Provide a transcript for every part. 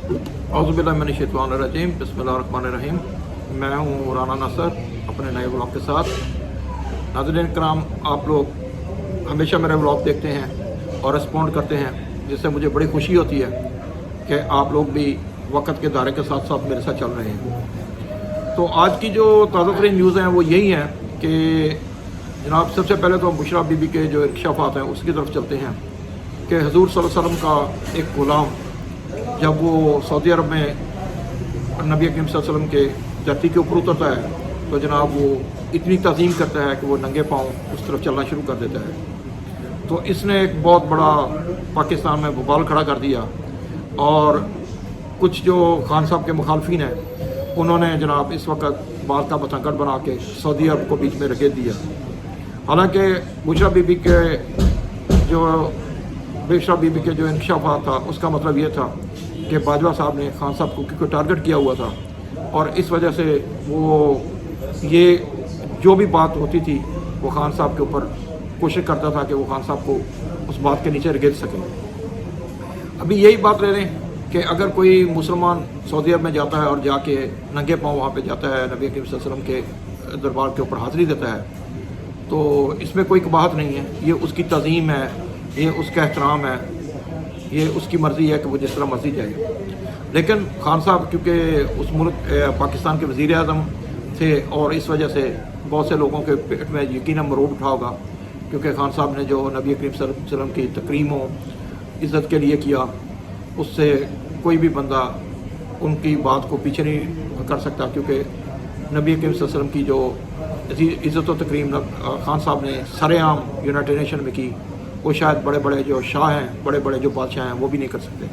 औज़ुबिल्लाहिमिनश्शैतानिर्रजीम बिस्मिल्लाहिर्रहमानिर्रहीम। मैं हूँ राना नसर अपने नए व्लॉग के साथ। नाज़रीन कराम, आप लोग हमेशा मेरे व्लॉग देखते हैं और रिस्पॉन्ड करते हैं, जिससे मुझे बड़ी खुशी होती है कि आप लोग भी वक्त के दायरे के साथ साथ मेरे साथ चल रहे हैं। तो आज की जो ताज़ा तरीन न्यूज़ हैं वो यही हैं कि जनाब सबसे पहले तो बुशरा बीबी के जो इर्शाफात हैं उसकी तरफ चलते हैं कि हुज़ूर सल्लल्लाहु अलैहि वसल्लम का एक ग़ुलाम जब वो सऊदी अरब में नबी करीम सल्लल्लाहु अलैहि वसल्लम के धरती के ऊपर उतरता है तो जनाब वो इतनी तज़ीम करता है कि वो नंगे पाँव उस तरफ चलना शुरू कर देता है। तो इसने एक बहुत बड़ा पाकिस्तान में बवाल खड़ा कर दिया और कुछ जो खान साहब के मुखालफिन हैं उन्होंने जनाब इस वक्त बात का बतंगड़ बना के सऊदी अरब को बीच में रखेत दिया। हालांकि बुशरा बीबी के जो इंकशाफात था उसका मतलब ये था कि बाजवा साहब ने खान साहब को क्योंकि टारगेट किया हुआ था और इस वजह से वो ये जो भी बात होती थी वो खान साहब के ऊपर कोशिश करता था कि वो खान साहब को उस बात के नीचे रगेद सकें। अभी यही बात ले लें कि अगर कोई मुसलमान सऊदी अरब में जाता है और जाके नंगे पाँव वहाँ पे जाता है नबी करीम सल्लल्लाहु अलैहि वसल्लम के दरबार के ऊपर हाज़िरी देता है तो इसमें कोई कबाहत नहीं है। ये उसकी तज़ीम है, ये उसका एहतराम है, ये उसकी मर्ज़ी है कि वो जिस तरह मर्ज़ी जाए। लेकिन खान साहब क्योंकि उस मुल्क पाकिस्तान के वज़ीर आज़म थे और इस वजह से बहुत से लोगों के पेट में यकीनन मरोड़ उठा होगा, क्योंकि खान साहब ने जो नबी करीम सल्लल्लाहु अलैहि वसल्लम की तकरीम व इज़्ज़त के लिए किया उससे कोई भी बंदा उनकी बात को पीछे नहीं कर सकता, क्योंकि नबी करीम सल्लल्लाहु अलैहि वसल्लम की जो इज़्ज़त व तकरीम खान साहब ने सरेआम यूनाइटेड नेशन में की वो शायद बड़े बड़े जो शाह हैं, बड़े बड़े जो बादशाह हैं वो भी नहीं कर सकते।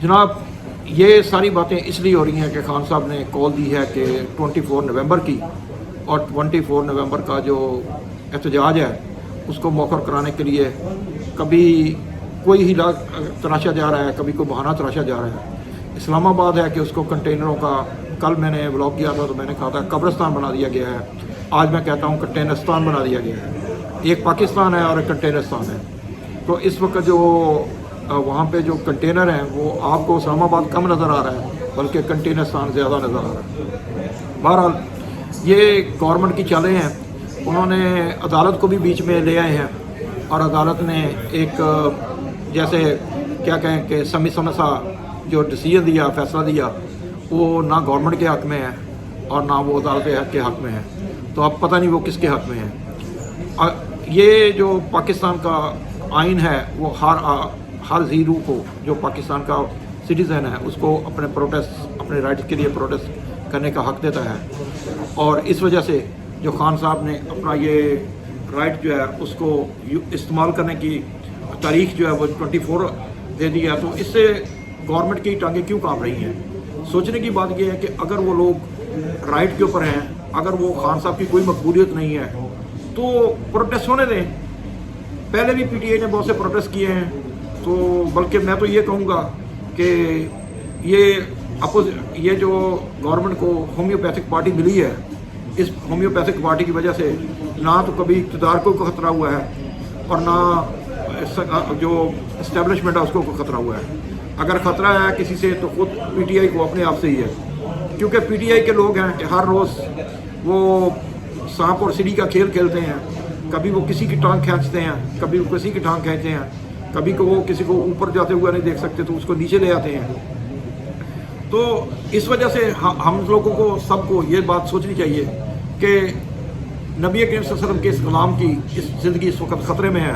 जनाब ये सारी बातें इसलिए हो रही हैं कि खान साहब ने कॉल दी है कि 24 नवंबर की और 24 नवंबर का जो एहतजाज है उसको मौखर कराने के लिए कभी कोई हिला तराशा जा रहा है, कभी कोई बहाना तराशा जा रहा है। इस्लामाबाद है कि उसको कंटेनरों का, कल मैंने व्लॉग किया था तो मैंने कहा था कब्रिस्तान बना दिया गया है, आज मैं कहता हूँ कंटेनरस्तान बना दिया गया है। एक पाकिस्तान है और एक कंटेनरस्तान है। तो इस वक्त जो वहाँ पे जो कंटेनर हैं वो आपको इस्लामाबाद कम नज़र आ रहा है बल्कि कंटेनरस्तान ज़्यादा नज़र आ रहा है। बहरहाल ये गवर्नमेंट की चालें हैं, उन्होंने अदालत को भी बीच में ले आए हैं और अदालत ने एक जैसे क्या कहें कि समी समसा जो डिसीजन दिया, फैसला दिया, वो ना गवर्नमेंट के हक़ में है और ना वो अदालत के हक़ में है। तो अब पता नहीं वो किसके हक़ में है। ये जो पाकिस्तान का आइन है वो हर ज़ीरू को जो पाकिस्तान का सिटीज़न है उसको अपने प्रोटेस्ट, अपने राइट के लिए प्रोटेस्ट करने का हक़ देता है। और इस वजह से जो खान साहब ने अपना ये राइट जो है उसको इस्तेमाल करने की तारीख जो है वो 24 दे दी है। तो इससे गवर्नमेंट की टांगें क्यों काँप रही हैं? सोचने की बात यह है कि अगर वो लोग राइट के ऊपर हैं, अगर वो खान साहब की कोई मकबूलियत नहीं है तो प्रोटेस्ट होने दें। पहले भी पीटीआई ने बहुत से प्रोटेस्ट किए हैं, तो बल्कि मैं तो ये कहूँगा कि ये जो गवर्नमेंट को होम्योपैथिक पार्टी मिली है, इस होम्योपैथिक पार्टी की वजह से ना तो कभी इक़्तिदार को खतरा हुआ है और ना जो इस्टेब्लिशमेंट है उसको खतरा हुआ है। अगर ख़तरा है किसी से तो खुद पीटीआई को अपने आप से ही है, क्योंकि पीटीआई के लोग हैं कि हर रोज़ वो सांप और सीढ़ी का खेल खेलते हैं। कभी वो किसी की टांग खींचते हैं, कभी वो किसी की टांग खींचते हैं, कभी को वो किसी को ऊपर जाते हुए नहीं देख सकते तो उसको नीचे ले आते हैं। तो इस वजह से हम लोगों को सबको ये बात सोचनी चाहिए कि नबी करीम सल्लल्लाहु अलैहि वसल्लम के इस ग़ुलाम की इस ज़िंदगी इस वक्त ख़तरे में है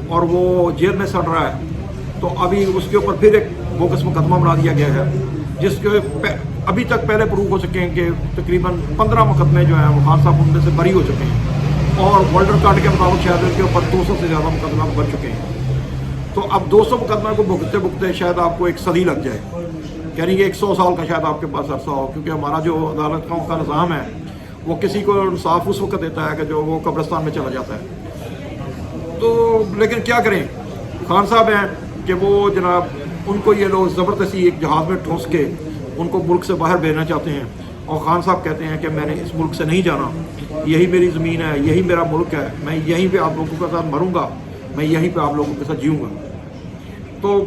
और वो जेल में सड़ रहा है। तो अभी उसके ऊपर फिर एक बोगस मुकदमा बना दिया गया है, जिसके अभी तक पहले प्रूव हो चुके हैं कि तकरीबन 15 मुकदमे जो हैं वो खान साहब उनमें से बरी हो चुके हैं और वर्ल्ड रिकॉर्ड के मुताबिक शायद उनके ऊपर 200 से ज़्यादा मुकदमा बन चुके हैं। तो अब 200 मुकदमा को भुगतते भुगतते शायद आपको एक सदी लग जाए, यानी कि 100 साल का शायद आपके पास अरसा हो, क्योंकि हमारा जो अदालत का निज़ाम है वो किसी को इंसाफ उस वक्त देता है कि जो वो कब्रिस्तान में चला जाता है। तो लेकिन क्या करें, खान साहब हैं कि वो जनाब उनको ये लोग ज़बरदस्ती एक जहाज़ में ठूंस के उनको मुल्क से बाहर भेजना चाहते हैं और खान साहब कहते हैं कि मैंने इस मुल्क से नहीं जाना, यही मेरी ज़मीन है, यही मेरा मुल्क है, मैं यहीं पे आप लोगों के साथ मरूंगा, मैं यहीं पे आप लोगों के साथ जीऊँगा। तो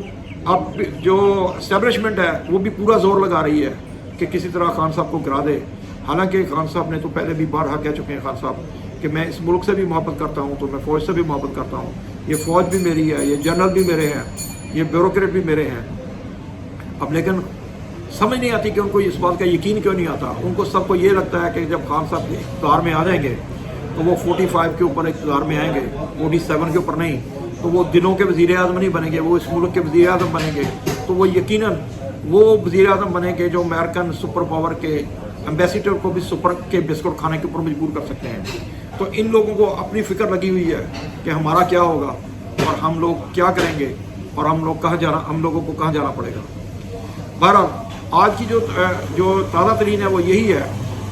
अब जो इस्टेब्लिशमेंट है वो भी पूरा जोर लगा रही है कि किसी तरह खान साहब को गिरा दे। हालांकि खान साहब ने तो पहले भी बारहा कह चुके हैं खान साहब कि मैं इस मुल्क से भी मोहब्बत करता हूँ, तो मैं फ़ौज से भी मोहब्बत करता हूँ, ये फ़ौज भी मेरी है, ये जनरल भी मेरे हैं, ये ब्यूरोक्रेट भी मेरे हैं। अब लेकिन समझ नहीं आती कि उनको इस बात का यकीन क्यों नहीं आता। उनको सबको ये लगता है कि जब खान साहब इक़्तिदार में आ जाएंगे तो वो 45 के ऊपर इक़्तिदार में आएंगे, 47 के ऊपर नहीं, तो वो दिनों के वज़ीर आज़म नहीं बनेंगे, वो इस मुल्क के वज़ीर आज़म बनेंगे। तो वो यकीनन वो वज़ीर आज़म बनेंगे जो अमेरिकन सुपर पावर के एम्बेसडर को भी सुपर के बिस्कुट खाने के ऊपर मजबूर कर सकते हैं। तो इन लोगों को अपनी फ़िक्र लगी हुई है कि हमारा क्या होगा और हम लोग क्या करेंगे और हम लोगों को कहाँ जाना पड़ेगा। बहरहाल आज की जो ताज़ा तरीन है वो यही है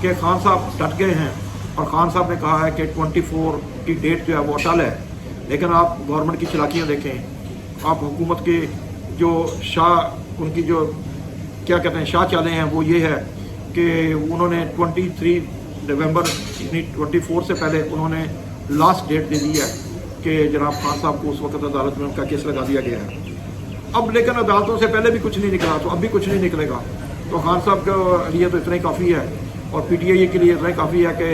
कि खान साहब डट गए हैं और खान साहब ने कहा है कि 24 की डेट जो है वो अटल है। लेकिन आप गवर्नमेंट की चालाकियाँ देखें, आप हुकूमत के जो उनकी जो क्या कहते हैं शाह चालें हैं वो ये है कि उन्होंने 23 नवंबर 24 से पहले उन्होंने लास्ट डेट दे दी है कि जनाब खान साहब को उस वक्त अदालत में उनका केस लगा दिया गया है। अब लेकिन अदालतों से पहले भी कुछ नहीं निकला, तो अब भी कुछ नहीं निकलेगा। तो खान साहब के लिए तो इतना ही काफ़ी है और PTI के लिए इतना ही काफ़ी है कि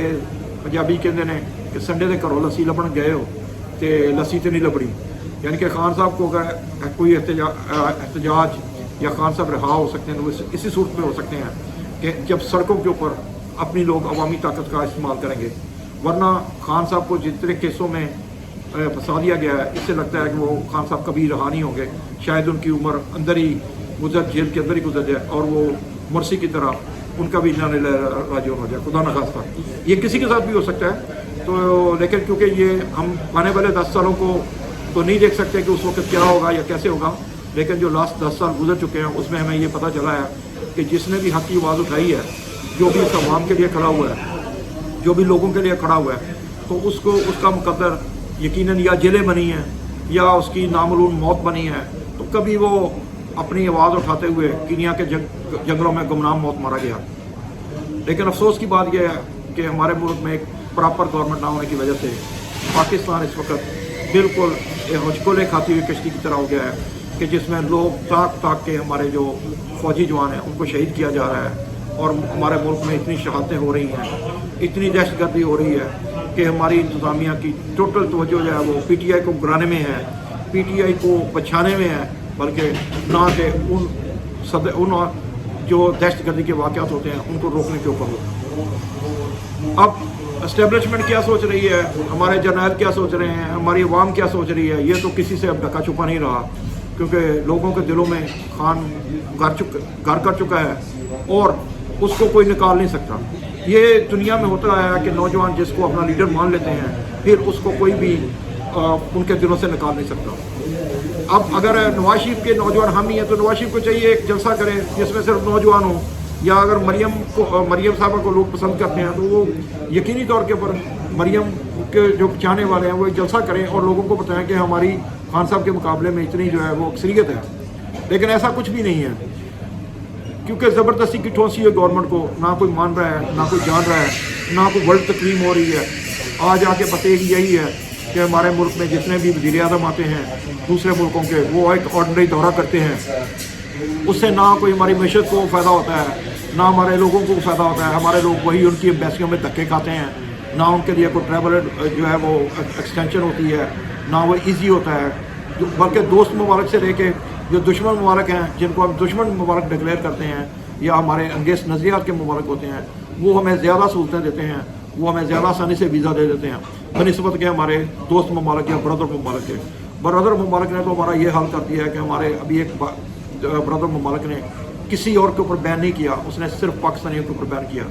पंजाबी कहते हैं कि संडे के घरों लस्सी लभन गए हो तो लस्सी तो नहीं लभड़ी। यानी कि खान साहब को अगर कोई एहतजाज या खान साहब रिहा हो सकते हैं तो वो इसी सूरत में हो सकते हैं कि जब सड़कों के ऊपर अपनी लोग अवामी ताकत का इस्तेमाल करेंगे। वरना खान साहब को जितने केसों में फंसा दिया गया है, इससे लगता है कि वो खान साहब कभी रहा नहीं होंगे। शायद उनकी उम्र अंदर ही जेल के अंदर ही गुजर जाए और वो मर्सी की तरह उनका भी जाने राजू हो जाए, खुदा न खास्ता। ये किसी के साथ भी हो सकता है। तो लेकिन क्योंकि ये हम आने वाले 10 सालों को तो नहीं देख सकते कि उस वक्त क्या होगा या कैसे होगा, लेकिन जो लास्ट 10 साल गुजर चुके हैं उसमें हमें ये पता चला है कि जिसने भी हक की आवाज़ उठाई है, जो भी इस अवाम के लिए खड़ा हुआ है, जो भी लोगों के लिए खड़ा हुआ है, तो उसको उसका मुकद्दर यकीनन या जेलें बनी हैं या उसकी नामालूम मौत बनी है। तो कभी वो अपनी आवाज़ उठाते हुए कीनिया के जंगलों में गुमनाम मौत मारा गया। लेकिन अफसोस की बात यह है कि हमारे मुल्क में एक प्रॉपर गवर्नमेंट ना होने की वजह से पाकिस्तान इस वक्त बिल्कुल हौजकोले खाती हुई कश्ती की तरह हो गया है कि जिसमें लोग ताक के हमारे जो फौजी जवान हैं उनको शहीद किया जा रहा है। और हमारे मुल्क में इतनी शहादतें हो रही हैं, इतनी दहशतगर्दी हो रही है कि हमारी इंतज़ामिया की टोटल तवज्जो जो है वो PTI को गिराने में है, PTI को बचाने में है, बल्कि ना कि उन जो दहशतगर्दी के वाक़यात होते हैं उनको रोकने के ऊपर हो। अब एस्टेब्लिशमेंट क्या सोच रही है, हमारे जर्नल क्या सोच रहे हैं, हमारी अवाम क्या सोच रही है, ये तो किसी से अब ढका छुपा नहीं रहा, क्योंकि लोगों के दिलों में खान घर कर चुका है और उसको कोई निकाल नहीं सकता। ये दुनिया में होता है कि नौजवान जिसको अपना लीडर मान लेते हैं फिर उसको कोई भी उनके दिलों से निकाल नहीं सकता। अब अगर नवाज शरीफ के नौजवान हम ही हैं तो नवाज शरीफ को चाहिए एक जलसा करें जिसमें सिर्फ नौजवान हो, या अगर मरियम साहबा को लोग पसंद करते हैं तो वो यकीनी तौर के ऊपर मरियम के जो चाहने वाले हैं वो एक जलसा करें और लोगों को बताएं कि हमारी खान साहब के मुकाबले में इतनी जो है वो अक्सरियत है। लेकिन ऐसा कुछ भी नहीं है, क्योंकि ज़बरदस्ती की ठोंसी है गवर्नमेंट को, ना कोई मान रहा है, ना कोई जान रहा है, ना कोई वर्ल्ड तकरीम हो रही है। आज आके पते यही है कि हमारे मुल्क में जितने भी वज़ीर आज़म आते हैं दूसरे मुल्कों के, वो एक ऑर्डनरी दौरा करते हैं, उससे ना कोई हमारी मैशत को फ़ायदा होता है, ना हमारे लोगों को फ़ायदा होता है। हमारे लोग वही उनकी एम्बेसियों में धक्के खाते हैं, ना उनके लिए कोई ट्रैवल जो है वो एक्सटेंशन होती है, ना वो ईजी होता है। बल्कि दोस्त मुबारक से लेके जो दुश्मन मुबारक हैं, जिनको हम दुश्मन मुबारक डिक्लेयर करते हैं या हमारे अंगेज नज़रियात के मुबारक होते हैं, वो हमें ज़्यादा सहूलतें देते हैं, वो हमें ज़्यादा आसानी से वीज़ा दे देते हैं बनिस्बत के हमारे दोस्त मुबारक या ब्रदर मुबारक के। ब्रदर मुबारक ने तो हमारा ये हाल कर दिया है कि हमारे अभी एक ब्रदर मुबारक ने किसी और के ऊपर बैन नहीं किया, उसने सिर्फ पाकिस्तानियों के ऊपर बैन किया।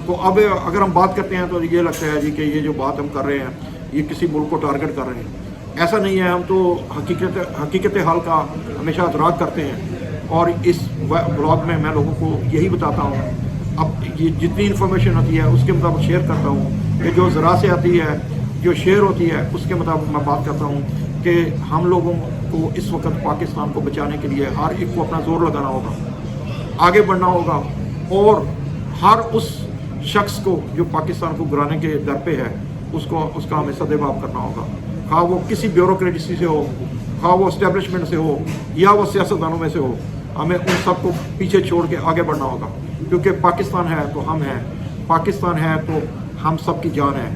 तो अब अगर हम बात करते हैं तो ये लगता है जी कि ये जो बात हम कर रहे हैं ये किसी मुल्क को टारगेट कर रहे हैं। ऐसा नहीं है, हम तो हकीकत हाल का हमेशा अदराक करते हैं और इस ब्लॉग में मैं लोगों को यही बताता हूँ। अब ये जितनी इन्फॉर्मेशन होती है उसके मुताबिक शेयर करता हूँ कि जो ज़रा से आती है, जो शेयर होती है उसके मुताबिक मैं बात करता हूँ कि हम लोगों को इस वक्त पाकिस्तान को बचाने के लिए हर एक को अपना ज़ोर लगाना होगा, आगे बढ़ना होगा और हर उस शख्स को जो पाकिस्तान को गिराने के दर पे है उसका हमें सदेबाब करना होगा। हाँ वो किसी ब्यूरोक्रेसी से हो, खा वो इस्टेब्लिशमेंट से हो या वो सियासतदानों में से हो, हमें उन सबको पीछे छोड़ के आगे बढ़ना होगा, क्योंकि पाकिस्तान है तो हम हैं, पाकिस्तान है तो हम सब की जान है।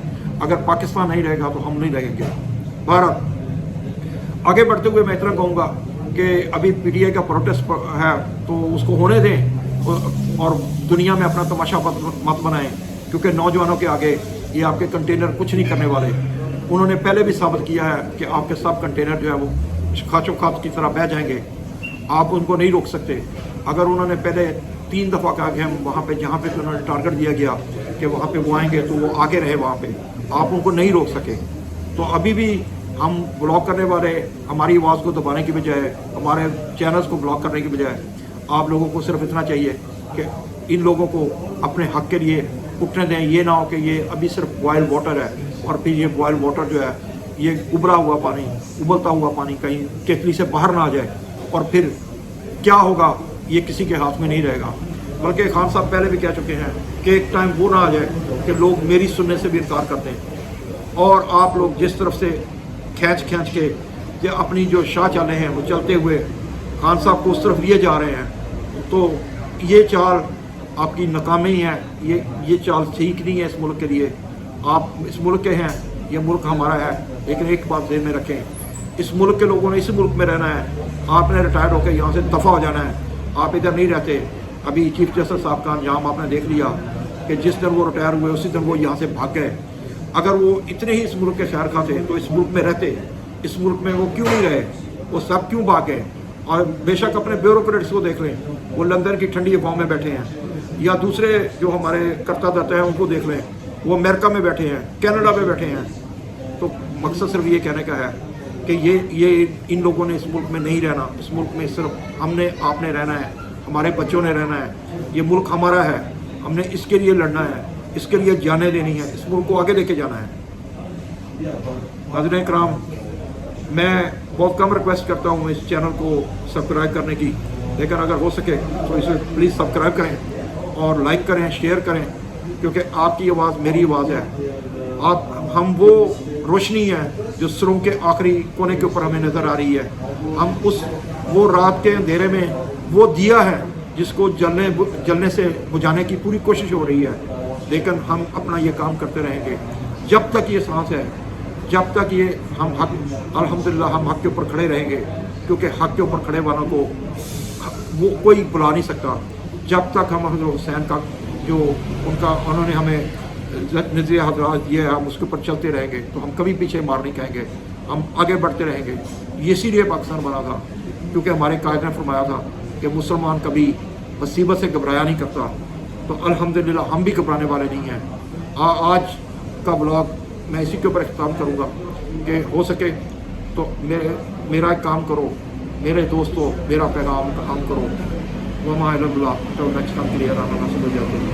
अगर पाकिस्तान नहीं रहेगा तो हम नहीं रहेंगे। भारत आगे बढ़ते हुए मैं इतना कहूँगा कि अभी पीटीआई का प्रोटेस्ट है तो उसको होने दें और दुनिया में अपना तमाशा मत बनाएं, क्योंकि नौजवानों के आगे ये आपके कंटेनर कुछ नहीं करने वाले। उन्होंने पहले भी साबित किया है कि आपके सब कंटेनर जो है वो खाचो खाच की तरह बह जाएंगे, आप उनको नहीं रोक सकते। अगर उन्होंने पहले 3 दफ़ा कहा कि हम वहाँ पे जहाँ पे उन्होंने टारगेट दिया गया कि वहाँ पे वो आएंगे तो वो आगे रहे वहाँ पे, आप उनको नहीं रोक सके। तो अभी भी हम ब्लॉक करने वाले हमारी आवाज़ को दबाने की बजाय, हमारे चैनल्स को ब्लॉक करने की बजाय, आप लोगों को सिर्फ इतना चाहिए कि इन लोगों को अपने हक के लिए उठने दें। ये ना हो कि ये अभी सिर्फ बॉयल वाटर है और फिर ये बॉयल वाटर जो है ये उबला हुआ पानी, उबलता हुआ पानी कहीं केतली से बाहर ना आ जाए और फिर क्या होगा ये किसी के हाथ में नहीं रहेगा। बल्कि खान साहब पहले भी कह चुके हैं कि एक टाइम वो ना आ जाए कि लोग मेरी सुनने से भी इनकार करते हैं और आप लोग जिस तरफ से खींच के जो अपनी जो शाह चालें हैं वो चलते हुए खान साहब को उस तरफ लिए जा रहे हैं, तो ये चाल आपकी नाकामी है। ये चाल ठीक नहीं है इस मुल्क के लिए। आप इस मुल्क के हैं, ये मुल्क हमारा है, लेकिन एक बात ध्यान में रखें, इस मुल्क के लोगों ने इस मुल्क में रहना है। आपने रिटायर्ड होकर यहाँ से दफ़ा हो जाना है, आप इधर नहीं रहते। अभी चीफ जस्टिस साहब का अंजाम आपने देख लिया कि जिस दिन वो रिटायर हुए उसी दिन वो यहाँ से भाग गए। अगर वो इतने ही इस मुल्क के खैर खा थे तो इस मुल्क में रहते, इस मुल्क में वो क्यों नहीं रहे, वो सब क्यों भाग गए। और बेशक अपने ब्यूरोक्रेट्स को देख लें, वो लंदन की ठंडी हवाओं में बैठे हैं, या दूसरे जो हमारे कर्ता धर्ता हैं उनको देख लें, वो अमेरिका में बैठे हैं, कनाडा में बैठे हैं। तो मकसद सिर्फ ये कहने का है कि ये इन लोगों ने इस मुल्क में नहीं रहना। इस मुल्क में सिर्फ हमने आपने रहना है, हमारे बच्चों ने रहना है। ये मुल्क हमारा है, हमने इसके लिए लड़ना है, इसके लिए जाने देनी है, इस मुल्क को आगे लेके जाना है। नाज़रीन किराम, मैं बहुत कम रिक्वेस्ट करता हूँ इस चैनल को सब्सक्राइब करने की, लेकिन अगर हो सके तो इसे प्लीज़ सब्सक्राइब करें और लाइक करें, शेयर करें, क्योंकि आपकी आवाज़ मेरी आवाज़ है। हम वो रोशनी है जो सुरंग के आखिरी कोने के ऊपर हमें नज़र आ रही है। हम वो रात के अंधेरे में वो दिया है जिसको जलने से बुझाने की पूरी कोशिश हो रही है, लेकिन हम अपना ये काम करते रहेंगे जब तक ये सांस है, जब तक ये हम हक, अल्हम्दुलिल्लाह हम हक के ऊपर खड़े रहेंगे, क्योंकि हक के ऊपर खड़े वालों को वो कोई बुला नहीं सकता। जब तक हम हज़रत हुसैन का जो उन्होंने हमें नज़रिया हज़रात दिया है, हम उसके ऊपर चलते रहेंगे, तो हम कभी पीछे मार नहीं खाएंगे, हम आगे बढ़ते रहेंगे। ये इसीलिए पाकिस्तान बना था, क्योंकि हमारे कायद ने फरमाया था कि मुसलमान कभी मुसीबत से घबराया नहीं करता। तो अल्हम्दुलिल्लाह हम भी घबराने वाले नहीं हैं। आज का ब्लॉग मैं इसी के ऊपर इख्तिताम करूँगा कि हो सके तो मेरा एक काम करो, मेरे दोस्तों, मेरा पैगाम काम करो। वमा इल्ला बिल्लाह, तो नेक्स्ट टाइम के लिए आना समझ जाते हैं।